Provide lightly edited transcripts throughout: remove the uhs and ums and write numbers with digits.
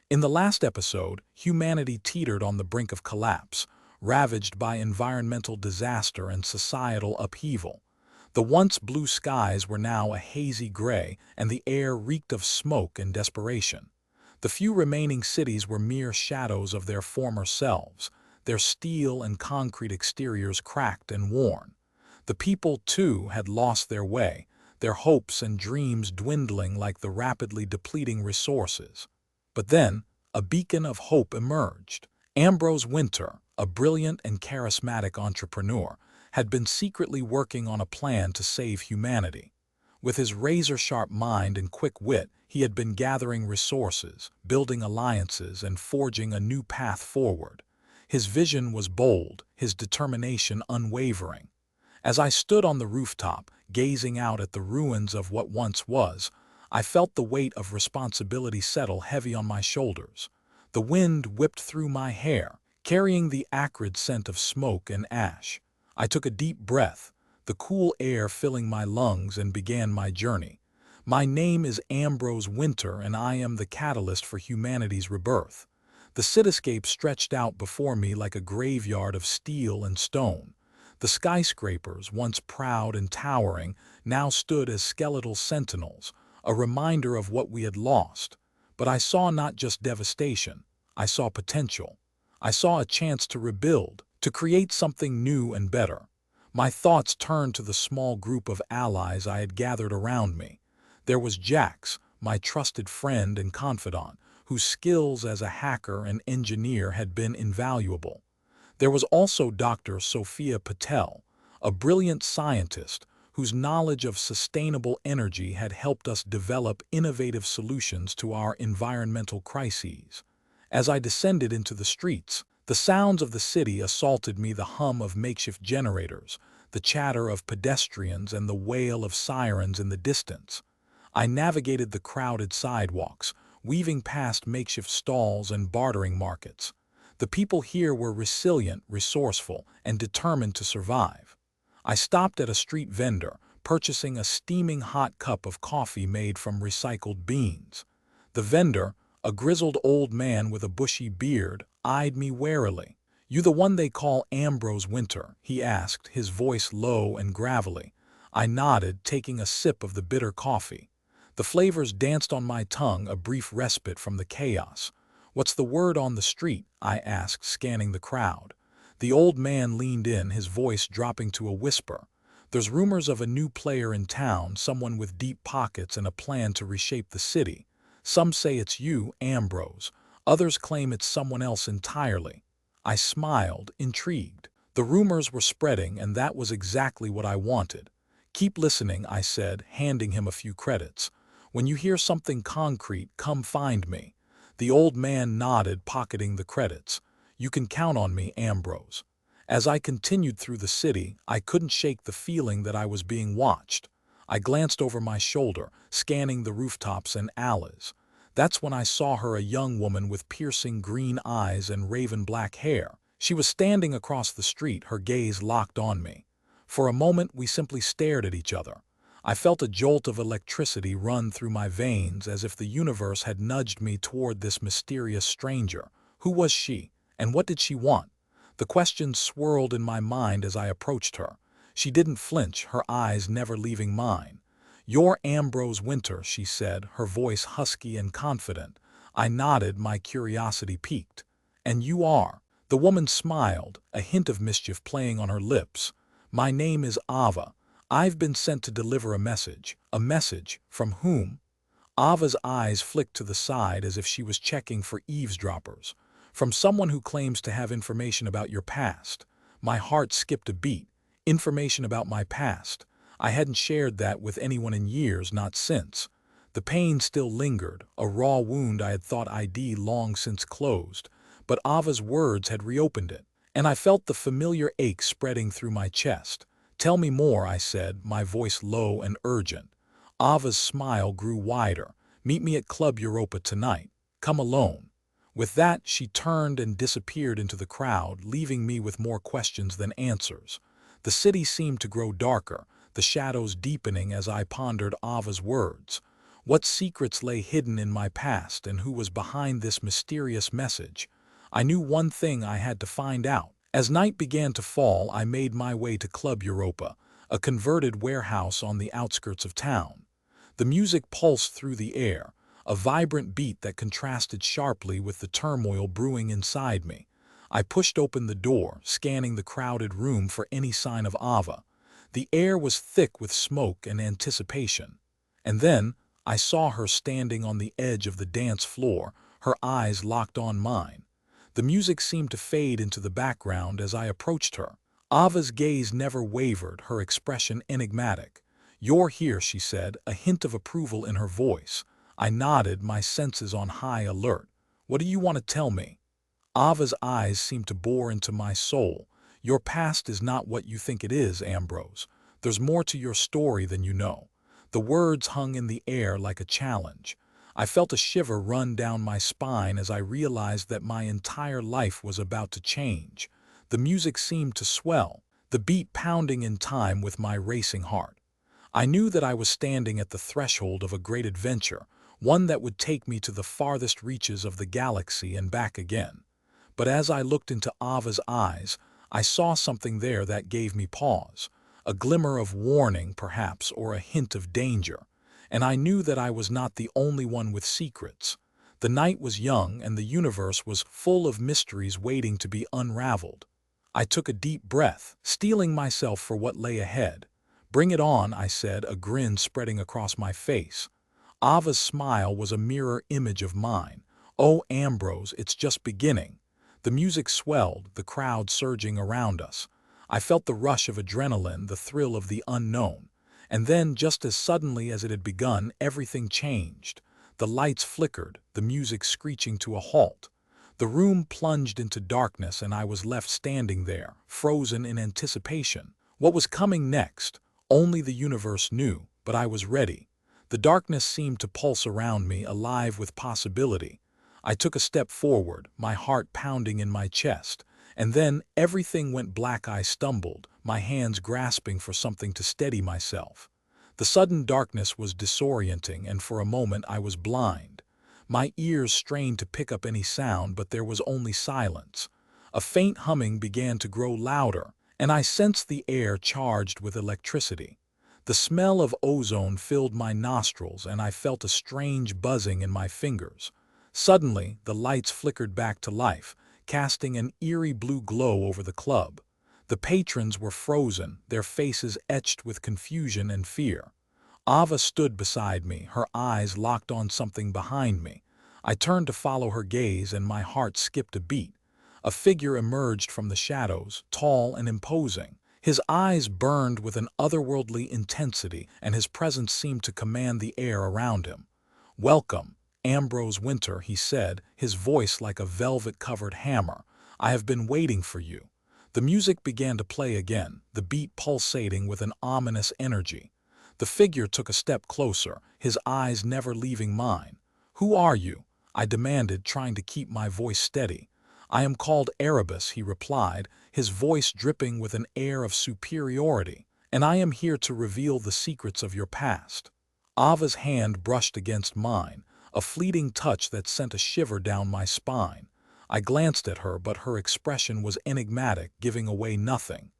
In the last episode, humanity teetered on the brink of collapse, ravaged by environmental disaster and societal upheaval. The once blue skies were now a hazy gray, and the air reeked of smoke and desperation. The few remaining cities were mere shadows of their former selves, their steel and concrete exteriors cracked and worn. The people, too, had lost their way, their hopes and dreams dwindling like the rapidly depleting resources. But then, a beacon of hope emerged. Ambrose Wynter, a brilliant and charismatic entrepreneur, had been secretly working on a plan to save humanity. With his razor-sharp mind and quick wit, he had been gathering resources, building alliances, and forging a new path forward. His vision was bold, his determination unwavering. As I stood on the rooftop, gazing out at the ruins of what once was, I felt the weight of responsibility settle heavy on my shoulders. The wind whipped through my hair, carrying the acrid scent of smoke and ash. I took a deep breath, the cool air filling my lungs, and began my journey. My name is Ambrose Wynter, and I am the catalyst for humanity's rebirth. The cityscape stretched out before me like a graveyard of steel and stone. The skyscrapers, once proud and towering, now stood as skeletal sentinels, a reminder of what we had lost. But I saw not just devastation, I saw potential. I saw a chance to rebuild, to create something new and better. My thoughts turned to the small group of allies I had gathered around me. There was Jax, my trusted friend and confidant, whose skills as a hacker and engineer had been invaluable. There was also Dr. Sophia Patel, a brilliant scientist whose knowledge of sustainable energy had helped us develop innovative solutions to our environmental crises. As I descended into the streets, the sounds of the city assaulted me: the hum of makeshift generators, the chatter of pedestrians, and the wail of sirens in the distance. I navigated the crowded sidewalks, weaving past makeshift stalls and bartering markets. The people here were resilient, resourceful, and determined to survive. I stopped at a street vendor, purchasing a steaming hot cup of coffee made from recycled beans. The vendor, a grizzled old man with a bushy beard, eyed me warily. "You the one they call Ambrose Wynter?" he asked, his voice low and gravelly. I nodded, taking a sip of the bitter coffee. The flavors danced on my tongue, a brief respite from the chaos. "What's the word on the street?" I asked, scanning the crowd. The old man leaned in, his voice dropping to a whisper. "There's rumors of a new player in town, someone with deep pockets and a plan to reshape the city. Some say it's you, Ambrose. Others claim it's someone else entirely." I smiled, intrigued. The rumors were spreading, and that was exactly what I wanted. "Keep listening," I said, handing him a few credits. "When you hear something concrete, come find me." The old man nodded, pocketing the credits. "You can count on me, Ambrose." As I continued through the city, I couldn't shake the feeling that I was being watched. I glanced over my shoulder, scanning the rooftops and alleys. That's when I saw her, a young woman with piercing green eyes and raven-black hair. She was standing across the street, her gaze locked on me. For a moment, we simply stared at each other. I felt a jolt of electricity run through my veins, as if the universe had nudged me toward this mysterious stranger. Who was she, and what did she want? The questions swirled in my mind as I approached her. She didn't flinch, her eyes never leaving mine. "You're Ambrose Wynter," she said, her voice husky and confident. I nodded, my curiosity piqued. "And you are?" The woman smiled, a hint of mischief playing on her lips. "My name is Ava. I've been sent to deliver a message." "A message? From whom?" Ava's eyes flicked to the side as if she was checking for eavesdroppers. "From someone who claims to have information about your past." My heart skipped a beat. Information about my past. I hadn't shared that with anyone in years, not since. The pain still lingered, a raw wound I had thought I'd long since closed. But Ava's words had reopened it, and I felt the familiar ache spreading through my chest. "Tell me more," I said, my voice low and urgent. Ava's smile grew wider. "Meet me at Club Europa tonight. Come alone." With that, she turned and disappeared into the crowd, leaving me with more questions than answers. The city seemed to grow darker, the shadows deepening as I pondered Ava's words. What secrets lay hidden in my past and who was behind this mysterious message? I knew one thing: I had to find out. As night began to fall, I made my way to Club Europa, a converted warehouse on the outskirts of town. The music pulsed through the air, a vibrant beat that contrasted sharply with the turmoil brewing inside me. I pushed open the door, scanning the crowded room for any sign of Ava. The air was thick with smoke and anticipation. And then I saw her standing on the edge of the dance floor, her eyes locked on mine. The music seemed to fade into the background as I approached her. Ava's gaze never wavered, her expression enigmatic. "You're here," she said, a hint of approval in her voice. I nodded, my senses on high alert. "What do you want to tell me?" Ava's eyes seemed to bore into my soul. "Your past is not what you think it is, Ambrose. There's more to your story than you know." The words hung in the air like a challenge. I felt a shiver run down my spine as I realized that my entire life was about to change. The music seemed to swell, the beat pounding in time with my racing heart. I knew that I was standing at the threshold of a great adventure, one that would take me to the farthest reaches of the galaxy and back again. But as I looked into Ava's eyes, I saw something there that gave me pause. A glimmer of warning, perhaps, or a hint of danger. And I knew that I was not the only one with secrets. The night was young and the universe was full of mysteries waiting to be unraveled. I took a deep breath, steeling myself for what lay ahead. "Bring it on," I said, a grin spreading across my face. Ava's smile was a mirror image of mine. "Oh, Ambrose, it's just beginning." The music swelled, the crowd surging around us. I felt the rush of adrenaline, the thrill of the unknown. And then, just as suddenly as it had begun, everything changed. The lights flickered, the music screeching to a halt. The room plunged into darkness and I was left standing there, frozen in anticipation. What was coming next? Only the universe knew, but I was ready. The darkness seemed to pulse around me, alive with possibility. I took a step forward, my heart pounding in my chest. And then everything went black. I stumbled, my hands grasping for something to steady myself. The sudden darkness was disorienting, and for a moment I was blind. My ears strained to pick up any sound, but there was only silence. A faint humming began to grow louder, and I sensed the air charged with electricity. The smell of ozone filled my nostrils, and I felt a strange buzzing in my fingers. Suddenly, the lights flickered back to life, casting an eerie blue glow over the club. The patrons were frozen, their faces etched with confusion and fear. Ava stood beside me, her eyes locked on something behind me. I turned to follow her gaze and my heart skipped a beat. A figure emerged from the shadows, tall and imposing. His eyes burned with an otherworldly intensity, and his presence seemed to command the air around him. "Welcome, Ambrose Wynter," he said, his voice like a velvet-covered hammer. "I have been waiting for you." The music began to play again, the beat pulsating with an ominous energy. The figure took a step closer, his eyes never leaving mine. "Who are you?" I demanded, trying to keep my voice steady. "I am called Erebus," he replied, his voice dripping with an air of superiority. "And I am here to reveal the secrets of your past." Ava's hand brushed against mine, a fleeting touch that sent a shiver down my spine. I glanced at her, but her expression was enigmatic, giving away nothing.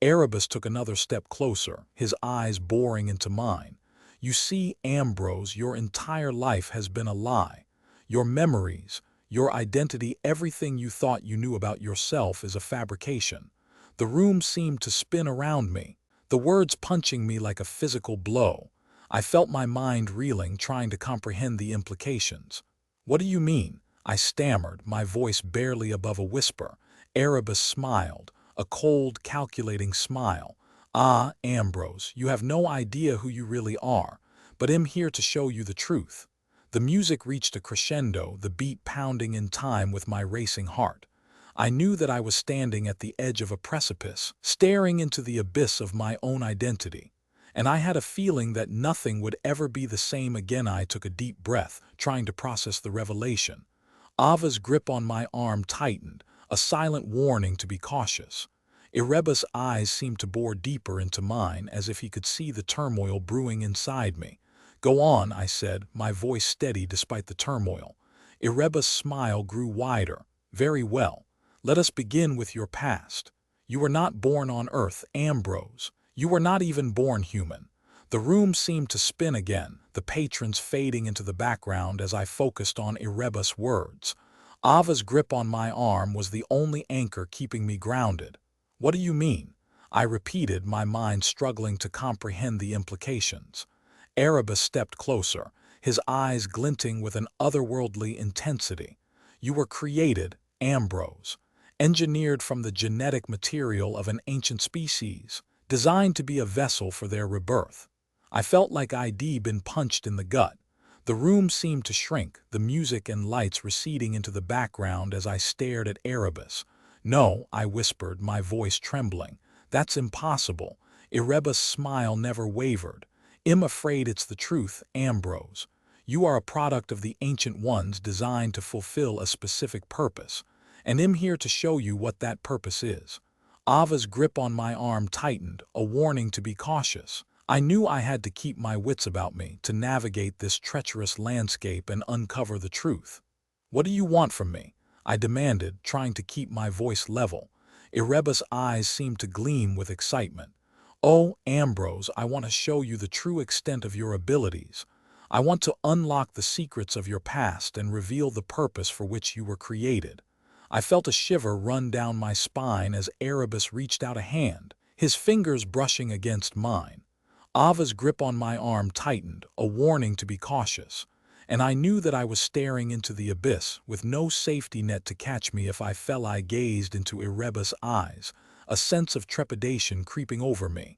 Erebus took another step closer, his eyes boring into mine. "You see, Ambrose, your entire life has been a lie. Your memories, your identity, everything you thought you knew about yourself is a fabrication." The room seemed to spin around me, the words punching me like a physical blow. I felt my mind reeling, trying to comprehend the implications. "What do you mean?" I stammered, my voice barely above a whisper. Erebus smiled, a cold, calculating smile. "Ah, Ambrose, you have no idea who you really are, but I'm here to show you the truth." The music reached a crescendo, the beat pounding in time with my racing heart. I knew that I was standing at the edge of a precipice, staring into the abyss of my own identity. And I had a feeling that nothing would ever be the same again. I took a deep breath, trying to process the revelation. Ava's grip on my arm tightened, a silent warning to be cautious. Erebus' eyes seemed to bore deeper into mine, as if he could see the turmoil brewing inside me. Go on, I said, my voice steady despite the turmoil. Erebus' smile grew wider. Very well. Let us begin with your past. You were not born on Earth, Ambrose. You were not even born human. The room seemed to spin again, the patrons fading into the background as I focused on Erebus' words. Ava's grip on my arm was the only anchor keeping me grounded. What do you mean? I repeated, my mind struggling to comprehend the implications. Erebus stepped closer, his eyes glinting with an otherworldly intensity. You were created, Ambrose, engineered from the genetic material of an ancient species, designed to be a vessel for their rebirth. I felt like I'd been punched in the gut. The room seemed to shrink, the music and lights receding into the background as I stared at Erebus. No, I whispered, my voice trembling. That's impossible. Erebus' smile never wavered. I'm afraid it's the truth, Ambrose. You are a product of the Ancient Ones designed to fulfill a specific purpose, and I'm here to show you what that purpose is. Ava's grip on my arm tightened, a warning to be cautious. I knew I had to keep my wits about me to navigate this treacherous landscape and uncover the truth. What do you want from me? I demanded, trying to keep my voice level. Erebus' eyes seemed to gleam with excitement. Oh, Ambrose, I want to show you the true extent of your abilities. I want to unlock the secrets of your past and reveal the purpose for which you were created. I felt a shiver run down my spine as Erebus reached out a hand, his fingers brushing against mine. Ava's grip on my arm tightened, a warning to be cautious, and I knew that I was staring into the abyss with no safety net to catch me if I fell. I gazed into Erebus' eyes, a sense of trepidation creeping over me.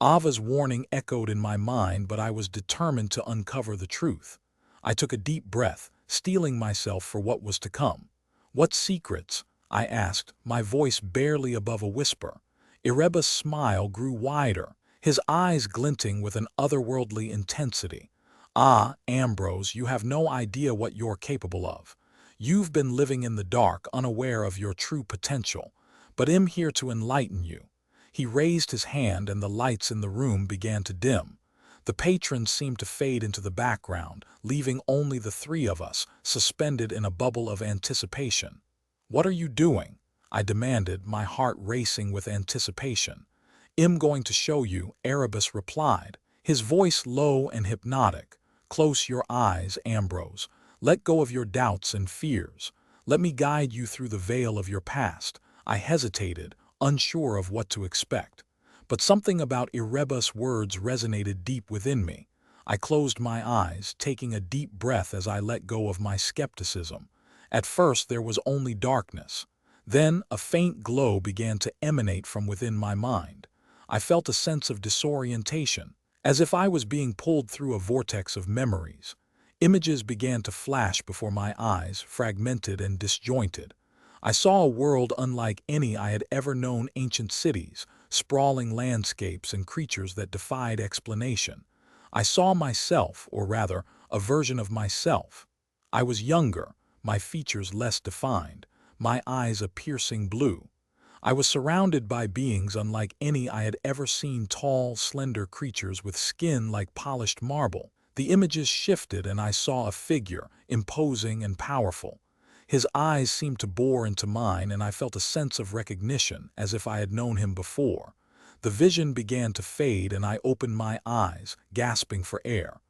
Ava's warning echoed in my mind, but I was determined to uncover the truth. I took a deep breath, steeling myself for what was to come. What secrets? I asked, my voice barely above a whisper. Erebus' smile grew wider, his eyes glinting with an otherworldly intensity. Ah, Ambrose, you have no idea what you're capable of. You've been living in the dark, unaware of your true potential, but I'm here to enlighten you. He raised his hand and the lights in the room began to dim. The patrons seemed to fade into the background, leaving only the three of us, suspended in a bubble of anticipation. What are you doing? I demanded, my heart racing with anticipation. I'm going to show you, Erebus replied, his voice low and hypnotic. Close your eyes, Ambrose. Let go of your doubts and fears. Let me guide you through the veil of your past. I hesitated, unsure of what to expect. But something about Erebus' words resonated deep within me. I closed my eyes, taking a deep breath as I let go of my skepticism. At first there was only darkness. Then a faint glow began to emanate from within my mind. I felt a sense of disorientation, as if I was being pulled through a vortex of memories. Images began to flash before my eyes, fragmented and disjointed. I saw a world unlike any I had ever known: ancient cities, sprawling landscapes, and creatures that defied explanation. I saw myself, or rather, a version of myself. I was younger, my features less defined, my eyes a piercing blue. I was surrounded by beings unlike any I had ever seen: tall, slender creatures with skin like polished marble. The images shifted and I saw a figure, imposing and powerful. His eyes seemed to bore into mine and I felt a sense of recognition, as if I had known him before. The vision began to fade and I opened my eyes, gasping for air.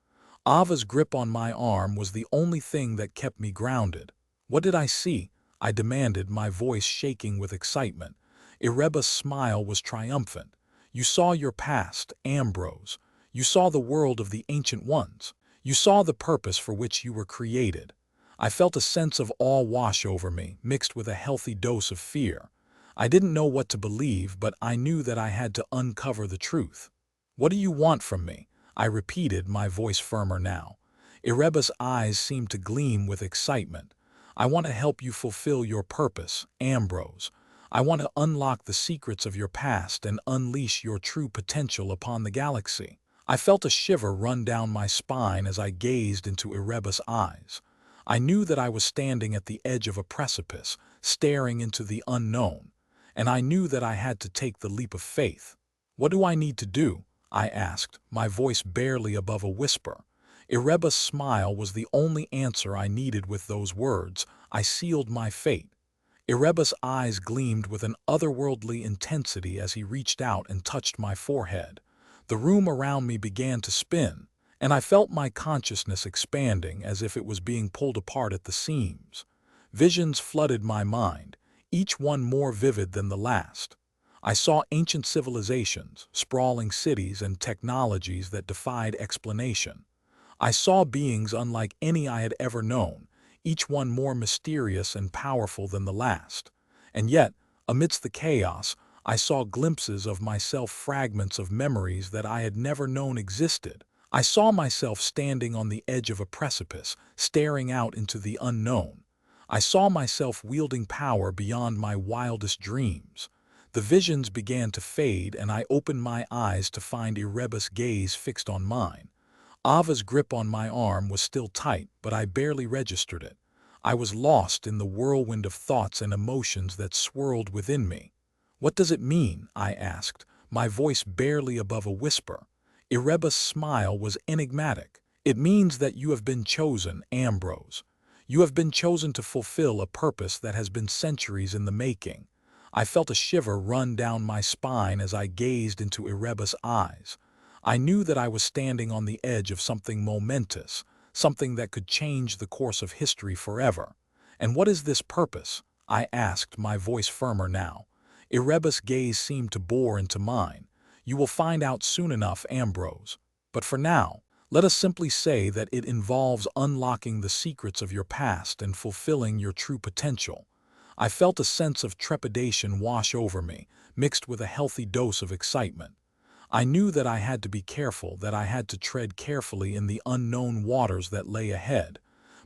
Ava's grip on my arm was the only thing that kept me grounded. What did I see? I demanded, my voice shaking with excitement. Erebus' smile was triumphant. You saw your past, Ambrose. You saw the world of the Ancient Ones. You saw the purpose for which you were created. I felt a sense of awe wash over me, mixed with a healthy dose of fear. I didn't know what to believe, but I knew that I had to uncover the truth. What do you want from me? I repeated, my voice firmer now. Erebus' eyes seemed to gleam with excitement. I want to help you fulfill your purpose, Ambrose. I want to unlock the secrets of your past and unleash your true potential upon the galaxy. I felt a shiver run down my spine as I gazed into Erebus' eyes. I knew that I was standing at the edge of a precipice, staring into the unknown, and I knew that I had to take the leap of faith. What do I need to do? I asked, my voice barely above a whisper. Erebus' smile was the only answer I needed. With those words, I sealed my fate. Erebus' eyes gleamed with an otherworldly intensity as he reached out and touched my forehead. The room around me began to spin, and I felt my consciousness expanding as if it was being pulled apart at the seams. Visions flooded my mind, each one more vivid than the last. I saw ancient civilizations, sprawling cities, and technologies that defied explanation. I saw beings unlike any I had ever known, each one more mysterious and powerful than the last. And yet, amidst the chaos, I saw glimpses of myself, fragments of memories that I had never known existed. I saw myself standing on the edge of a precipice, staring out into the unknown. I saw myself wielding power beyond my wildest dreams. The visions began to fade, and I opened my eyes to find Erebus' gaze fixed on mine. Ava's grip on my arm was still tight, but I barely registered it. I was lost in the whirlwind of thoughts and emotions that swirled within me. "What does it mean?" I asked, my voice barely above a whisper. Erebus' smile was enigmatic. "It means that you have been chosen, Ambrose. You have been chosen to fulfill a purpose that has been centuries in the making." I felt a shiver run down my spine as I gazed into Erebus' eyes. I knew that I was standing on the edge of something momentous, something that could change the course of history forever. "And what is this purpose?" I asked, my voice firmer now. Erebus' gaze seemed to bore into mine. "You will find out soon enough, Ambrose. But for now, let us simply say that it involves unlocking the secrets of your past and fulfilling your true potential." I felt a sense of trepidation wash over me, mixed with a healthy dose of excitement. I knew that I had to be careful, that I had to tread carefully in the unknown waters that lay ahead.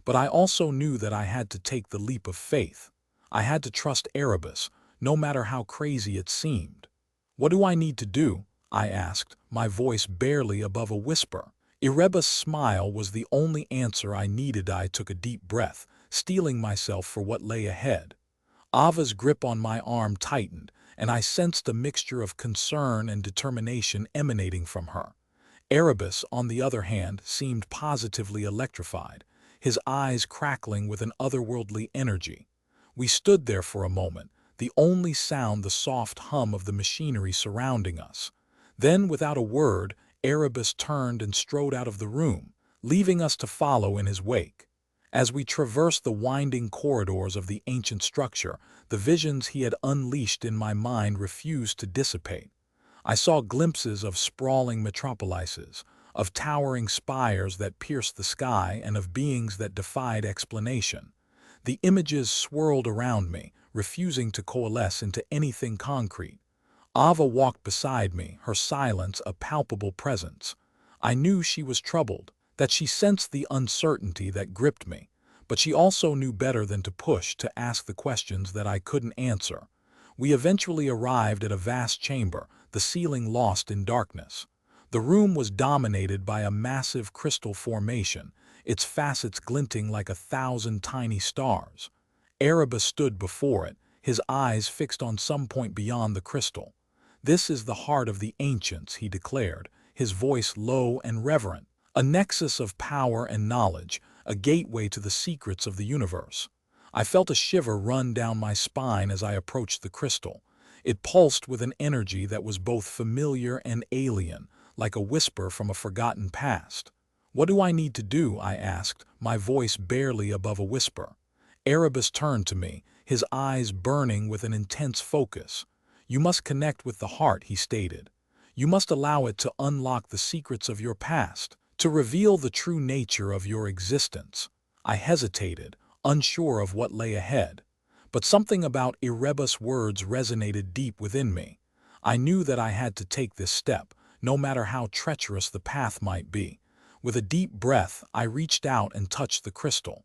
But I also knew that I had to take the leap of faith. I had to trust Erebus, no matter how crazy it seemed. "What do I need to do?" I asked, my voice barely above a whisper. Erebus' smile was the only answer I needed. I took a deep breath, steeling myself for what lay ahead. Ava's grip on my arm tightened, and I sensed a mixture of concern and determination emanating from her. Erebus, on the other hand, seemed positively electrified, his eyes crackling with an otherworldly energy. We stood there for a moment, the only sound the soft hum of the machinery surrounding us. Then, without a word, Erebus turned and strode out of the room, leaving us to follow in his wake. As we traversed the winding corridors of the ancient structure, the visions he had unleashed in my mind refused to dissipate. I saw glimpses of sprawling metropolises, of towering spires that pierced the sky, and of beings that defied explanation. The images swirled around me, refusing to coalesce into anything concrete. Ava walked beside me, her silence a palpable presence. I knew she was troubled, that she sensed the uncertainty that gripped me, but she also knew better than to push, to ask the questions that I couldn't answer. We eventually arrived at a vast chamber, the ceiling lost in darkness. The room was dominated by a massive crystal formation, its facets glinting like 1,000 tiny stars. Erebus stood before it, his eyes fixed on some point beyond the crystal. "This is the heart of the ancients," he declared, his voice low and reverent. "A nexus of power and knowledge, a gateway to the secrets of the universe." I felt a shiver run down my spine as I approached the crystal. It pulsed with an energy that was both familiar and alien, like a whisper from a forgotten past. "What do I need to do?" I asked, my voice barely above a whisper. Erebus turned to me, his eyes burning with an intense focus. "You must connect with the heart," he stated. "You must allow it to unlock the secrets of your past, to reveal the true nature of your existence." I hesitated, unsure of what lay ahead. But something about Erebus' words resonated deep within me. I knew that I had to take this step, no matter how treacherous the path might be. With a deep breath, I reached out and touched the crystal.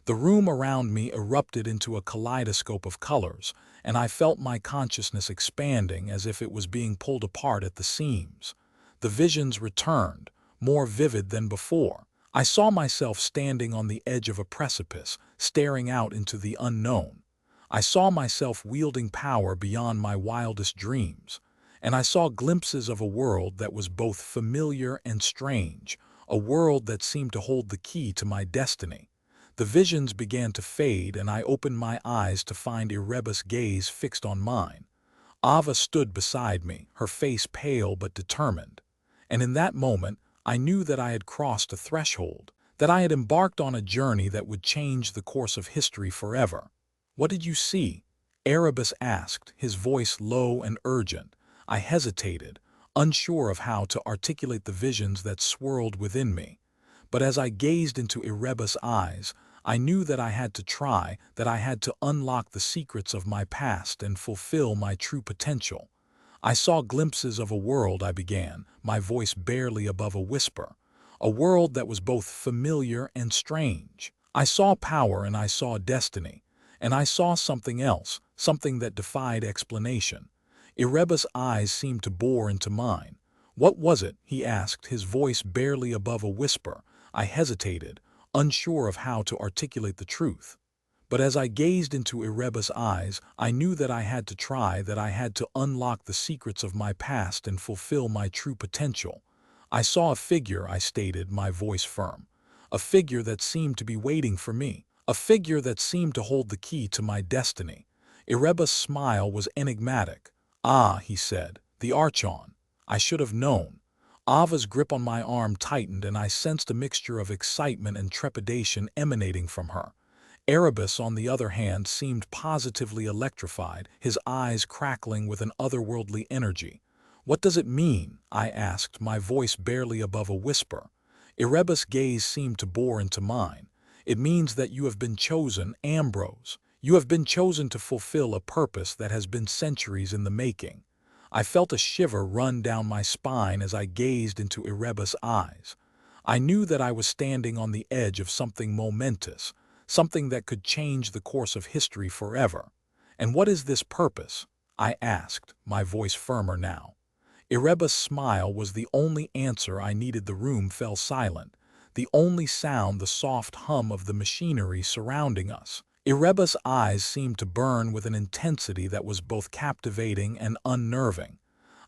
The room around me erupted into a kaleidoscope of colors, and I felt my consciousness expanding as if it was being pulled apart at the seams. The visions returned, more vivid than before. I saw myself standing on the edge of a precipice, staring out into the unknown. I saw myself wielding power beyond my wildest dreams. And I saw glimpses of a world that was both familiar and strange, a world that seemed to hold the key to my destiny. The visions began to fade, and I opened my eyes to find Erebus' gaze fixed on mine. Ava stood beside me, her face pale but determined. And in that moment, I knew that I had crossed a threshold, that I had embarked on a journey that would change the course of history forever. "What did you see?" Erebus asked, his voice low and urgent. I hesitated, unsure of how to articulate the visions that swirled within me. But as I gazed into Erebus' eyes, I knew that I had to try, that I had to unlock the secrets of my past and fulfill my true potential. I saw glimpses of a world, I began, my voice barely above a whisper. A world that was both familiar and strange. I saw power and I saw destiny. And I saw something else, something that defied explanation. Erebus' eyes seemed to bore into mine. "What was it?" he asked, his voice barely above a whisper. I hesitated, unsure of how to articulate the truth. But as I gazed into Erebus' eyes, I knew that I had to try, that I had to unlock the secrets of my past and fulfill my true potential. "I saw a figure," I stated, my voice firm. "A figure that seemed to be waiting for me. A figure that seemed to hold the key to my destiny." Erebus' smile was enigmatic. "Ah," he said, "the Archon. I should have known." Ava's grip on my arm tightened, and I sensed a mixture of excitement and trepidation emanating from her. Erebus, on the other hand, seemed positively electrified, his eyes crackling with an otherworldly energy. "What does it mean?" I asked, my voice barely above a whisper. Erebus' gaze seemed to bore into mine. "It means that you have been chosen, Ambrose. You have been chosen to fulfill a purpose that has been centuries in the making." I felt a shiver run down my spine as I gazed into Erebus' eyes. I knew that I was standing on the edge of something momentous, something that could change the course of history forever. "And what is this purpose?" I asked, my voice firmer now. Erebus' smile was the only answer I needed. The room fell silent, the only sound the soft hum of the machinery surrounding us. Erebus' eyes seemed to burn with an intensity that was both captivating and unnerving.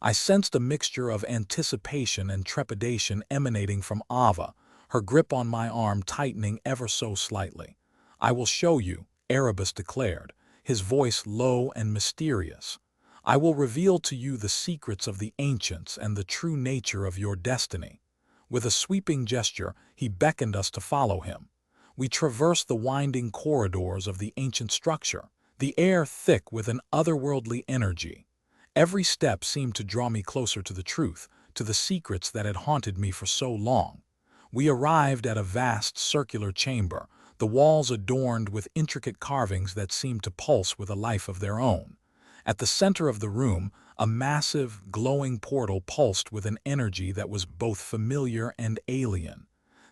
I sensed a mixture of anticipation and trepidation emanating from Ava, her grip on my arm tightening ever so slightly. "I will show you," Erebus declared, his voice low and mysterious. "I will reveal to you the secrets of the ancients and the true nature of your destiny." With a sweeping gesture, he beckoned us to follow him. We traversed the winding corridors of the ancient structure, the air thick with an otherworldly energy. Every step seemed to draw me closer to the truth, to the secrets that had haunted me for so long. We arrived at a vast circular chamber, the walls adorned with intricate carvings that seemed to pulse with a life of their own. At the center of the room, a massive, glowing portal pulsed with an energy that was both familiar and alien.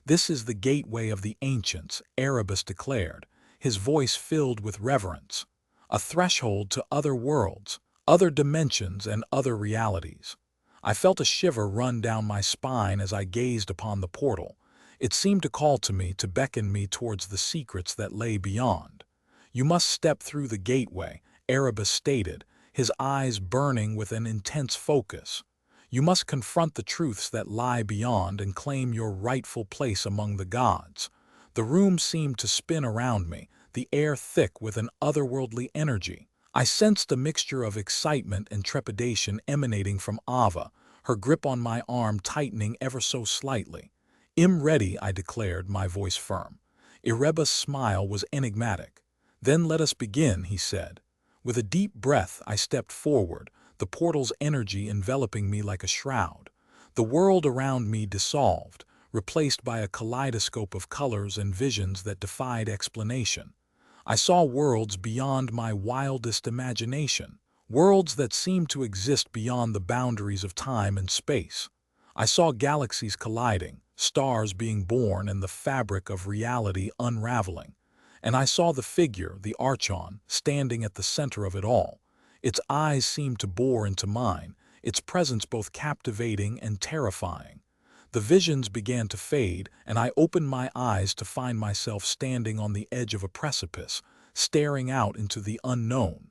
"This is the gateway of the ancients," Erebus declared, his voice filled with reverence. "A threshold to other worlds, other dimensions, and other realities." I felt a shiver run down my spine as I gazed upon the portal. It seemed to call to me, to beckon me towards the secrets that lay beyond. "You must step through the gateway," Erebus stated, his eyes burning with an intense focus. "You must confront the truths that lie beyond and claim your rightful place among the gods." The room seemed to spin around me, the air thick with an otherworldly energy. I sensed a mixture of excitement and trepidation emanating from Ava, her grip on my arm tightening ever so slightly. "I'm ready," I declared, my voice firm. Erebus' smile was enigmatic. "Then let us begin," he said. With a deep breath, I stepped forward, the portal's energy enveloping me like a shroud. The world around me dissolved, replaced by a kaleidoscope of colors and visions that defied explanation. I saw worlds beyond my wildest imagination, worlds that seemed to exist beyond the boundaries of time and space. I saw galaxies colliding, stars being born, and the fabric of reality unraveling. And I saw the figure, the Archon, standing at the center of it all. Its eyes seemed to bore into mine, its presence both captivating and terrifying. The visions began to fade, and I opened my eyes to find myself standing on the edge of a precipice, staring out into the unknown.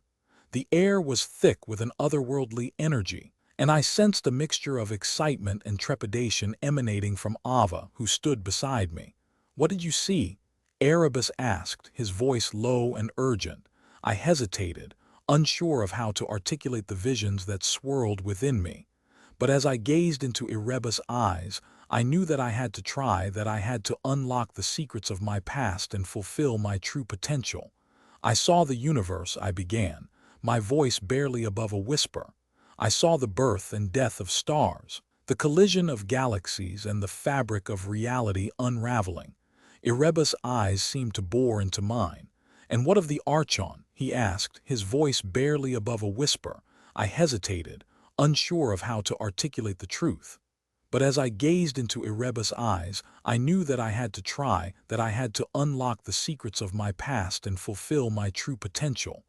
The air was thick with an otherworldly energy, and I sensed a mixture of excitement and trepidation emanating from Ava, who stood beside me. "What did you see?" Erebus asked, his voice low and urgent. I hesitated, unsure of how to articulate the visions that swirled within me. But as I gazed into Erebus' eyes, I knew that I had to try, that I had to unlock the secrets of my past and fulfill my true potential. "I saw the universe," I began, my voice barely above a whisper. "I saw the birth and death of stars, the collision of galaxies and the fabric of reality unraveling." Erebus' eyes seemed to bore into mine. "And what of the Archon?" he asked, his voice barely above a whisper. I hesitated, unsure of how to articulate the truth. But as I gazed into Erebus' eyes, I knew that I had to try, that I had to unlock the secrets of my past and fulfill my true potential.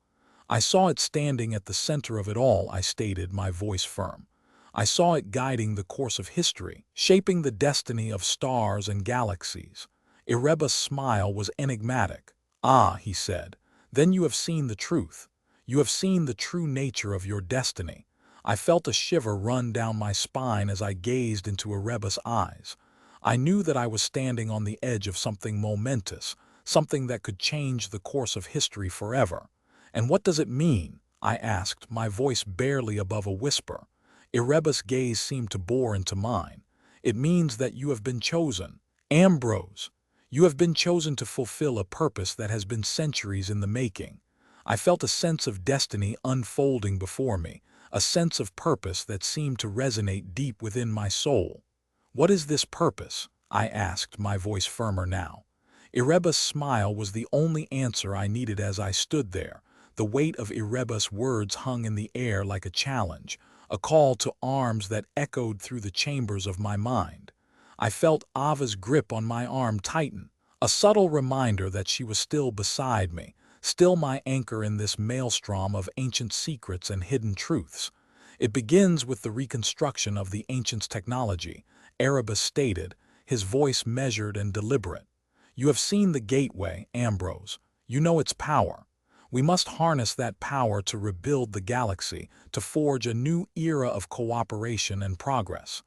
"I saw it standing at the center of it all," I stated, my voice firm. "I saw it guiding the course of history, shaping the destiny of stars and galaxies." Erebus' smile was enigmatic. "Ah," he said, "then you have seen the truth. You have seen the true nature of your destiny." I felt a shiver run down my spine as I gazed into Erebus' eyes. I knew that I was standing on the edge of something momentous, something that could change the course of history forever. "And what does it mean?" I asked, my voice barely above a whisper. Erebus' gaze seemed to bore into mine. "It means that you have been chosen, Ambrose. You have been chosen to fulfill a purpose that has been centuries in the making." I felt a sense of destiny unfolding before me, a sense of purpose that seemed to resonate deep within my soul. "What is this purpose?" I asked, my voice firmer now. Erebus' smile was the only answer I needed as I stood there. The weight of Erebus' words hung in the air like a challenge, a call to arms that echoed through the chambers of my mind. I felt Ava's grip on my arm tighten, a subtle reminder that she was still beside me, still my anchor in this maelstrom of ancient secrets and hidden truths. "It begins with the reconstruction of the ancients' technology," Erebus stated, his voice measured and deliberate. "You have seen the gateway, Ambrose. You know its power. We must harness that power to rebuild the galaxy, to forge a new era of cooperation and progress."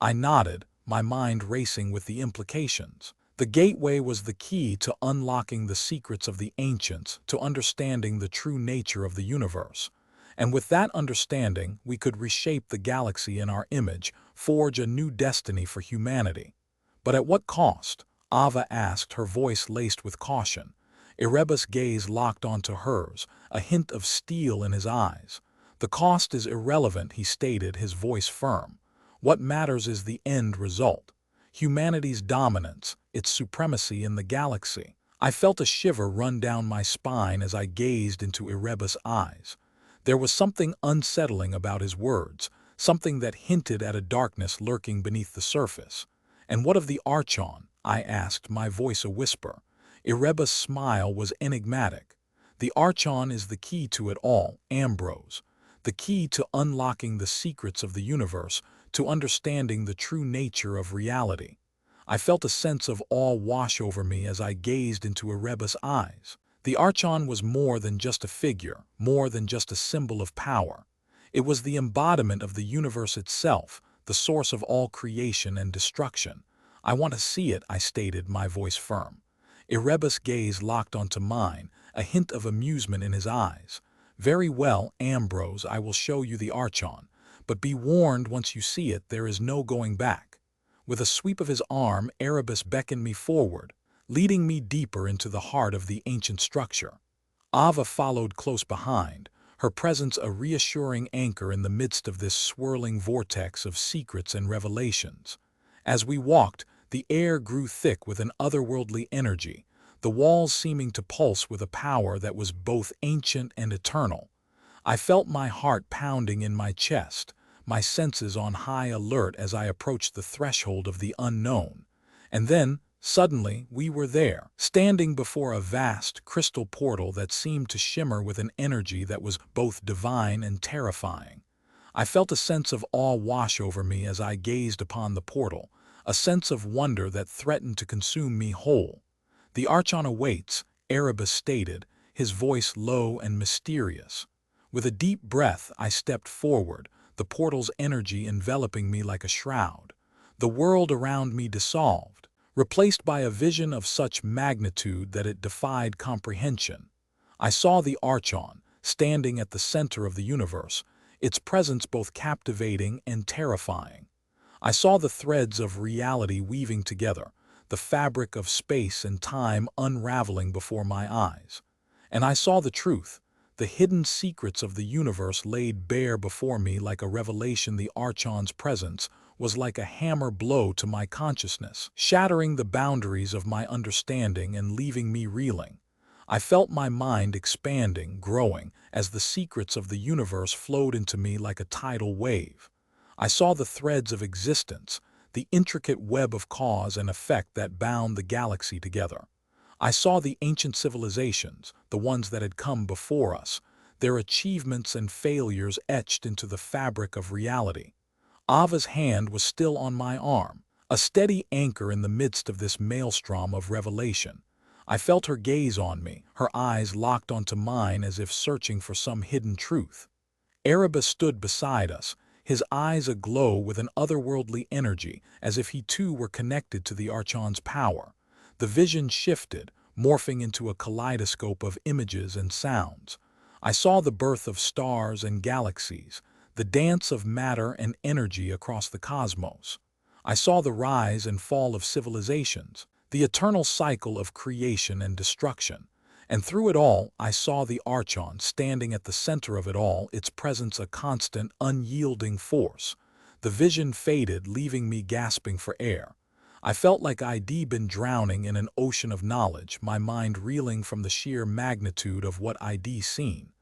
I nodded, my mind racing with the implications. The gateway was the key to unlocking the secrets of the ancients, to understanding the true nature of the universe. And with that understanding, we could reshape the galaxy in our image, forge a new destiny for humanity. "But at what cost?" Ava asked, her voice laced with caution. Erebus' gaze locked onto hers, a hint of steel in his eyes. "The cost is irrelevant," he stated, his voice firm. "What matters is the end result. Humanity's dominance, its supremacy in the galaxy." I felt a shiver run down my spine as I gazed into Erebus' eyes. There was something unsettling about his words, something that hinted at a darkness lurking beneath the surface. "And what of the Archon?" I asked, my voice a whisper. Erebus' smile was enigmatic. "The Archon is the key to it all, Ambrose. The key to unlocking the secrets of the universe, to understanding the true nature of reality." I felt a sense of awe wash over me as I gazed into Erebus' eyes. The Archon was more than just a figure, more than just a symbol of power. It was the embodiment of the universe itself, the source of all creation and destruction. "I want to see it," I stated, my voice firm. Erebus' gaze locked onto mine, a hint of amusement in his eyes. "Very well, Ambrose, I will show you the Archon. But be warned, once you see it, there is no going back." With a sweep of his arm, Erebus beckoned me forward, leading me deeper into the heart of the ancient structure. Ava followed close behind, her presence a reassuring anchor in the midst of this swirling vortex of secrets and revelations. As we walked, the air grew thick with an otherworldly energy, the walls seeming to pulse with a power that was both ancient and eternal. I felt my heart pounding in my chest, my senses on high alert as I approached the threshold of the unknown. And then, suddenly, we were there, standing before a vast, crystal portal that seemed to shimmer with an energy that was both divine and terrifying. I felt a sense of awe wash over me as I gazed upon the portal, a sense of wonder that threatened to consume me whole. "The Archon awaits," Erebus stated, his voice low and mysterious. With a deep breath, I stepped forward, the portal's energy enveloping me like a shroud. The world around me dissolved, replaced by a vision of such magnitude that it defied comprehension. I saw the Archon, standing at the center of the universe, its presence both captivating and terrifying. I saw the threads of reality weaving together, the fabric of space and time unraveling before my eyes. And I saw the truth, the hidden secrets of the universe laid bare before me like a revelation. The Archon's presence was like a hammer blow to my consciousness, shattering the boundaries of my understanding and leaving me reeling. I felt my mind expanding, growing, as the secrets of the universe flowed into me like a tidal wave. I saw the threads of existence, the intricate web of cause and effect that bound the galaxy together. I saw the ancient civilizations, the ones that had come before us, their achievements and failures etched into the fabric of reality. Ava's hand was still on my arm, a steady anchor in the midst of this maelstrom of revelation. I felt her gaze on me, her eyes locked onto mine as if searching for some hidden truth. Erebus stood beside us, his eyes aglow with an otherworldly energy, as if he too were connected to the Archon's power. The vision shifted, morphing into a kaleidoscope of images and sounds. I saw the birth of stars and galaxies, the dance of matter and energy across the cosmos. I saw the rise and fall of civilizations, the eternal cycle of creation and destruction. And through it all, I saw the Archon standing at the center of it all, its presence a constant, unyielding force. The vision faded, leaving me gasping for air. I felt like I'd been drowning in an ocean of knowledge, my mind reeling from the sheer magnitude of what I'd seen.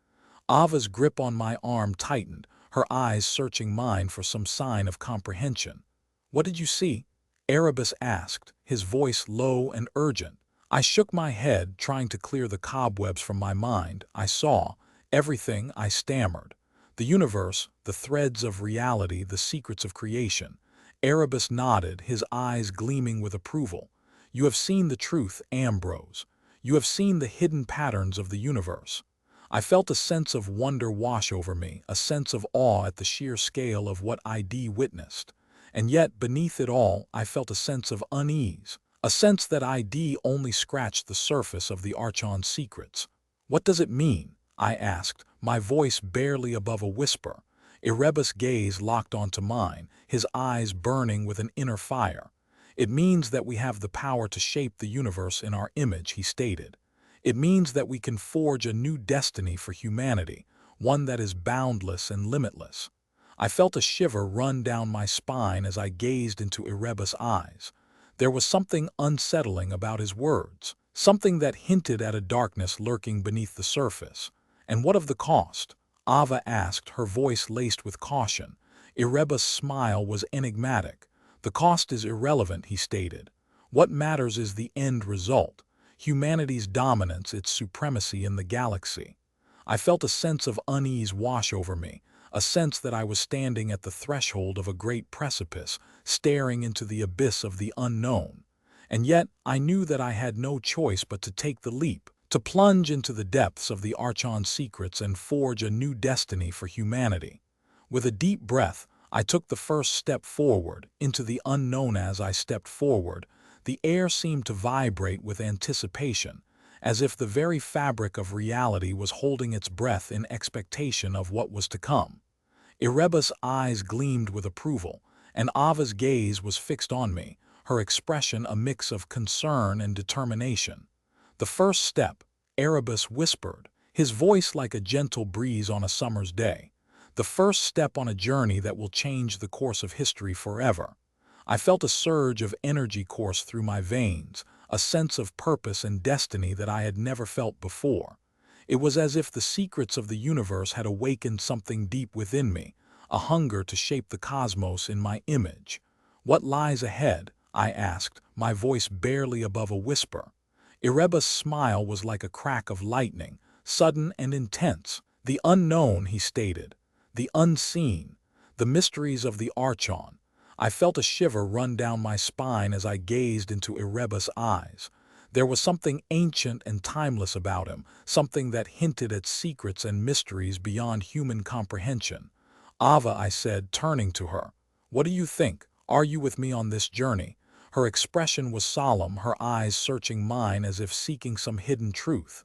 Ava's grip on my arm tightened, her eyes searching mine for some sign of comprehension. "What did you see?" Erebus asked, his voice low and urgent. I shook my head, trying to clear the cobwebs from my mind. "I saw everything," I stammered. "The universe, the threads of reality, the secrets of creation." Erebus nodded, his eyes gleaming with approval. "You have seen the truth, Ambrose. You have seen the hidden patterns of the universe." I felt a sense of wonder wash over me, a sense of awe at the sheer scale of what I'd witnessed. And yet, beneath it all, I felt a sense of unease, a sense that I'd only scratched the surface of the Archon's secrets. "What does it mean?" I asked, my voice barely above a whisper. Erebus' gaze locked onto mine, his eyes burning with an inner fire. "It means that we have the power to shape the universe in our image," he stated. "It means that we can forge a new destiny for humanity, one that is boundless and limitless." I felt a shiver run down my spine as I gazed into Erebus' eyes. There was something unsettling about his words, something that hinted at a darkness lurking beneath the surface. "And what of the cost?" Ava asked, her voice laced with caution. Erebus' smile was enigmatic. "The cost is irrelevant," he stated. "What matters is the end result, humanity's dominance, its supremacy in the galaxy." I felt a sense of unease wash over me, a sense that I was standing at the threshold of a great precipice, staring into the abyss of the unknown. And yet, I knew that I had no choice but to take the leap, to plunge into the depths of the Archon's secrets and forge a new destiny for humanity. With a deep breath, I took the first step forward, into the unknown. As I stepped forward, the air seemed to vibrate with anticipation, as if the very fabric of reality was holding its breath in expectation of what was to come. Erebus' eyes gleamed with approval, and Ava's gaze was fixed on me, her expression a mix of concern and determination. "The first step," Erebus whispered, his voice like a gentle breeze on a summer's day. "The first step on a journey that will change the course of history forever." I felt a surge of energy course through my veins, a sense of purpose and destiny that I had never felt before. It was as if the secrets of the universe had awakened something deep within me, a hunger to shape the cosmos in my image. "What lies ahead?" I asked, my voice barely above a whisper. Erebus' smile was like a crack of lightning, sudden and intense. "The unknown," he stated. "The unseen. The mysteries of the Archon." I felt a shiver run down my spine as I gazed into Erebus' eyes. There was something ancient and timeless about him, something that hinted at secrets and mysteries beyond human comprehension. Ava, I said, turning to her. What do you think? Are you with me on this journey? Her expression was solemn, her eyes searching mine as if seeking some hidden truth.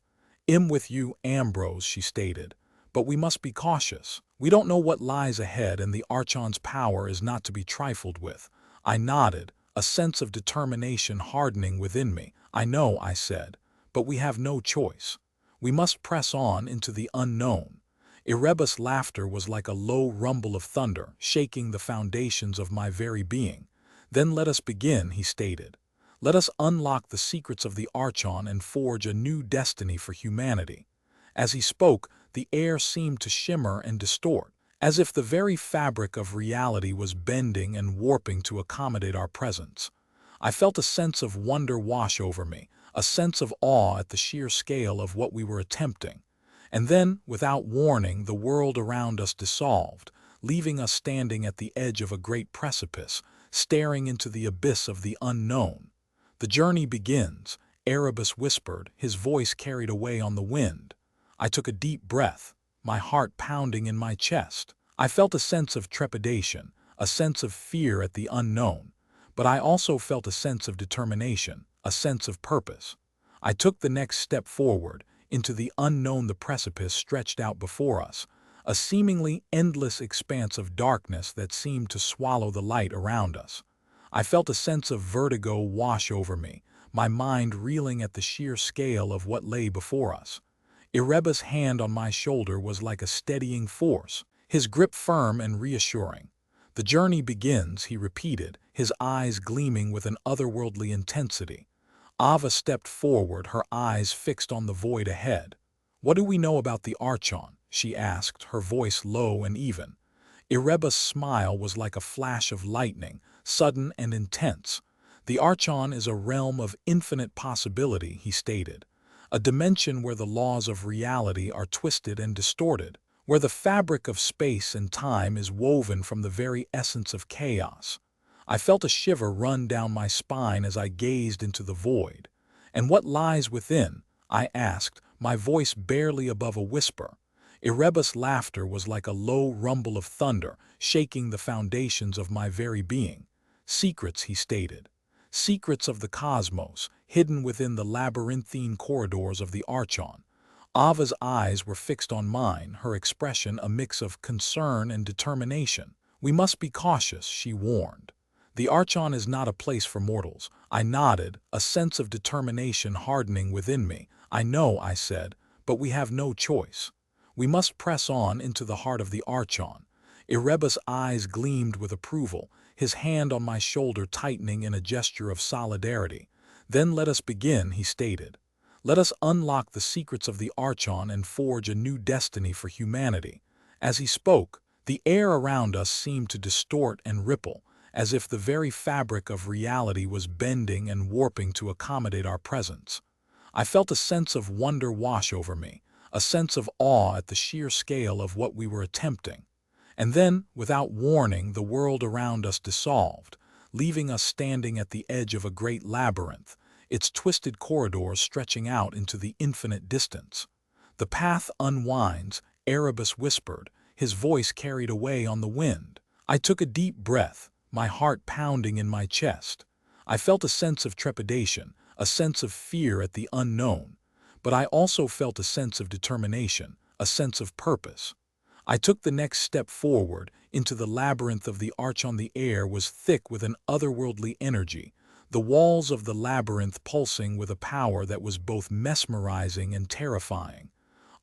"I'm with you, Ambrose," she stated. "But we must be cautious. We don't know what lies ahead, and the Archon's power is not to be trifled with." I nodded, a sense of determination hardening within me. "I know," I said, "but we have no choice. We must press on into the unknown." Erebus' laughter was like a low rumble of thunder, shaking the foundations of my very being. "Then let us begin," he stated. "Let us unlock the secrets of the Archon and forge a new destiny for humanity." As he spoke, the air seemed to shimmer and distort, as if the very fabric of reality was bending and warping to accommodate our presence. I felt a sense of wonder wash over me, a sense of awe at the sheer scale of what we were attempting. And then, without warning, the world around us dissolved, leaving us standing at the edge of a great precipice, staring into the abyss of the unknown. "The journey begins," Erebus whispered, his voice carried away on the wind. I took a deep breath, my heart pounding in my chest. I felt a sense of trepidation, a sense of fear at the unknown, but I also felt a sense of determination, a sense of purpose. I took the next step forward, into the unknown. The precipice stretched out before us, a seemingly endless expanse of darkness that seemed to swallow the light around us. I felt a sense of vertigo wash over me, my mind reeling at the sheer scale of what lay before us. Erebus' hand on my shoulder was like a steadying force, his grip firm and reassuring. "The journey begins," he repeated, his eyes gleaming with an otherworldly intensity. Ava stepped forward, her eyes fixed on the void ahead. "What do we know about the Archon?" she asked, her voice low and even. Erebus' smile was like a flash of lightning, sudden and intense. "The Archon is a realm of infinite possibility," he stated. "A dimension where the laws of reality are twisted and distorted, where the fabric of space and time is woven from the very essence of chaos." I felt a shiver run down my spine as I gazed into the void. "And what lies within?" I asked, my voice barely above a whisper. Erebus' laughter was like a low rumble of thunder, shaking the foundations of my very being. "Secrets," he stated. "Secrets of the cosmos, hidden within the labyrinthine corridors of the Archon." Ava's eyes were fixed on mine, her expression a mix of concern and determination. "We must be cautious," she warned. "The Archon is not a place for mortals." I nodded, a sense of determination hardening within me. "I know," I said, "but we have no choice. We must press on into the heart of the Archon." Erebus' eyes gleamed with approval, his hand on my shoulder tightening in a gesture of solidarity. "Then let us begin," he stated. "Let us unlock the secrets of the Archon and forge a new destiny for humanity." As he spoke, the air around us seemed to distort and ripple, as if the very fabric of reality was bending and warping to accommodate our presence. I felt a sense of wonder wash over me, a sense of awe at the sheer scale of what we were attempting. And then, without warning, the world around us dissolved, leaving us standing at the edge of a great labyrinth, its twisted corridors stretching out into the infinite distance. "The path unwinds," Erebus whispered, his voice carried away on the wind. I took a deep breath, my heart pounding in my chest. I felt a sense of trepidation, a sense of fear at the unknown, but I also felt a sense of determination, a sense of purpose. I took the next step forward into the labyrinth of the Archon. The air was thick with an otherworldly energy, the walls of the labyrinth pulsing with a power that was both mesmerizing and terrifying.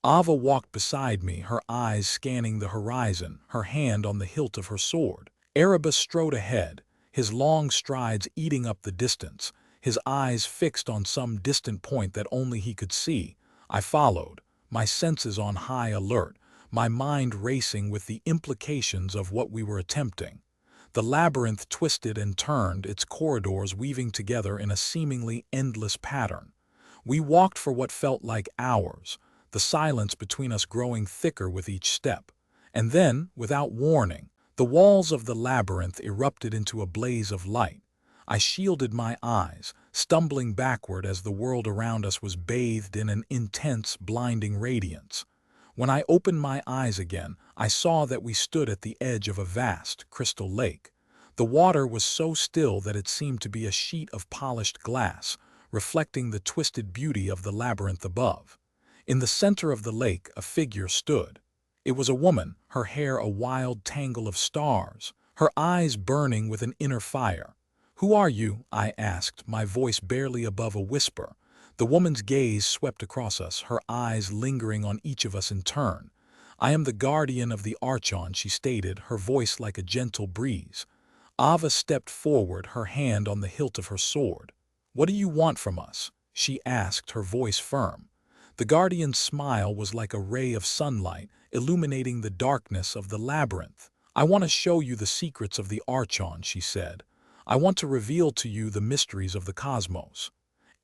Ava walked beside me, her eyes scanning the horizon, her hand on the hilt of her sword. Erebus strode ahead, his long strides eating up the distance, his eyes fixed on some distant point that only he could see. I followed, my senses on high alert, my mind racing with the implications of what we were attempting. The labyrinth twisted and turned, its corridors weaving together in a seemingly endless pattern. We walked for what felt like hours, the silence between us growing thicker with each step. And then, without warning, the walls of the labyrinth erupted into a blaze of light. I shielded my eyes, stumbling backward as the world around us was bathed in an intense, blinding radiance. When I opened my eyes again, I saw that we stood at the edge of a vast, crystal lake. The water was so still that it seemed to be a sheet of polished glass, reflecting the twisted beauty of the labyrinth above. In the center of the lake, a figure stood. It was a woman, her hair a wild tangle of stars, her eyes burning with an inner fire. "Who are you?" I asked, my voice barely above a whisper. The woman's gaze swept across us, her eyes lingering on each of us in turn. "I am the guardian of the Archon," she stated, her voice like a gentle breeze. Ava stepped forward, her hand on the hilt of her sword. "What do you want from us?" she asked, her voice firm. The guardian's smile was like a ray of sunlight, illuminating the darkness of the labyrinth. "I want to show you the secrets of the Archon," she said. "I want to reveal to you the mysteries of the cosmos."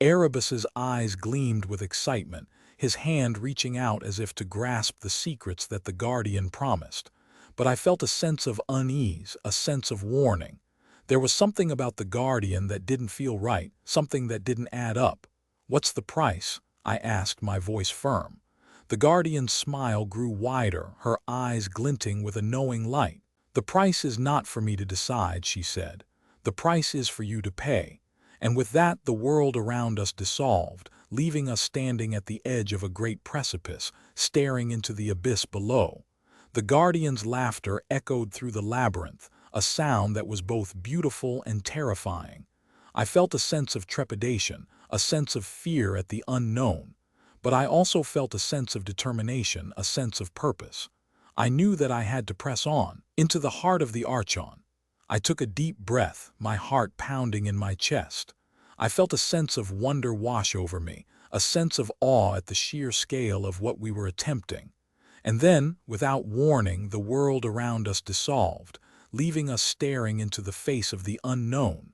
Erebus's eyes gleamed with excitement, his hand reaching out as if to grasp the secrets that the guardian promised. But I felt a sense of unease, a sense of warning. There was something about the guardian that didn't feel right, something that didn't add up. "What's the price?" I asked, my voice firm. The guardian's smile grew wider, her eyes glinting with a knowing light. "The price is not for me to decide," she said. "The price is for you to pay." And with that, the world around us dissolved, leaving us standing at the edge of a great precipice, staring into the abyss below. The guardian's laughter echoed through the labyrinth, a sound that was both beautiful and terrifying. I felt a sense of trepidation, a sense of fear at the unknown. But I also felt a sense of determination, a sense of purpose. I knew that I had to press on, into the heart of the Archon. I took a deep breath, my heart pounding in my chest. I felt a sense of wonder wash over me, a sense of awe at the sheer scale of what we were attempting. And then, without warning, the world around us dissolved, leaving us staring into the face of the unknown.